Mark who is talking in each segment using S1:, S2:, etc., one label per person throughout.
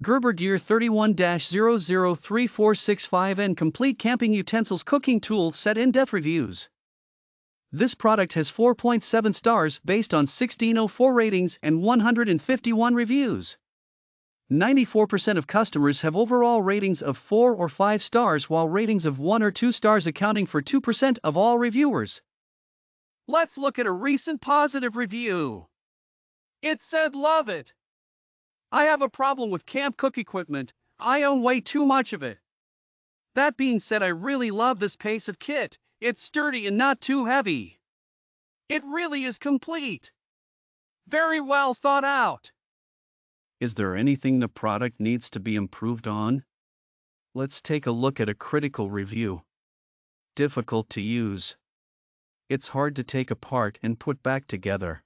S1: Gerber Gear 31-003465N Complete Camping Utensils Cooking Tool Set In-Depth Reviews. This product has 4.7 stars based on 1604 ratings and 151 reviews. 94% of customers have overall ratings of 4 or 5 stars, while ratings of 1 or 2 stars accounting for 2% of all reviewers. Let's look at a recent positive review. It said, "Love it. I have a problem with camp cook equipment. I own way too much of it. That being said, I really love this piece of kit. It's sturdy and not too heavy. It really is complete. Very well thought out." Is there anything the product needs to be improved on? Let's take a look at a critical review. Difficult to use. It's hard to take apart and put back together.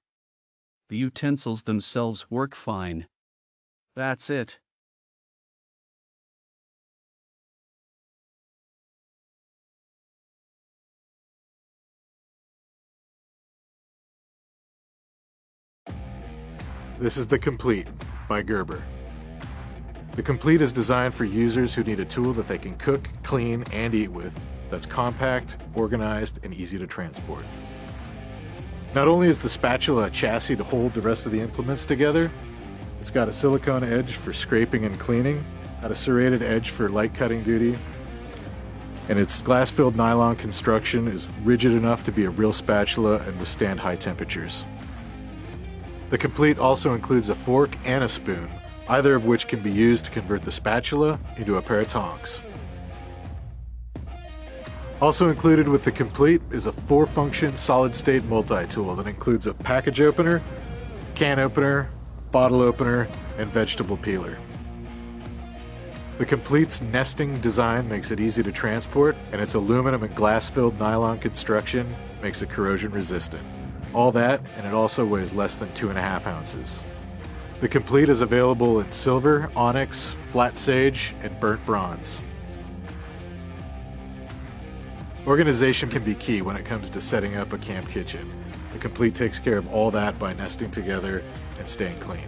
S1: The utensils themselves work fine. That's it.
S2: This is the Complete by Gerber. The Complete is designed for users who need a tool that they can cook, clean, and eat with, that's compact, organized, and easy to transport. Not only is the spatula a chassis to hold the rest of the implements together, it's got a silicone edge for scraping and cleaning, got a serrated edge for light cutting duty, and its glass-filled nylon construction is rigid enough to be a real spatula and withstand high temperatures. The Complete also includes a fork and a spoon, either of which can be used to convert the spatula into a pair of tongs. Also included with the Complete is a 4-function solid-state multi-tool that includes a package opener, can opener, bottle opener, and vegetable peeler. The Complete's nesting design makes it easy to transport, and its aluminum and glass-filled nylon construction makes it corrosion resistant. All that, and it also weighs less than 2.5 ounces. The Complete is available in silver, onyx, flat sage, and burnt bronze. Organization can be key when it comes to setting up a camp kitchen. The Complete takes care of all that by nesting together and staying clean.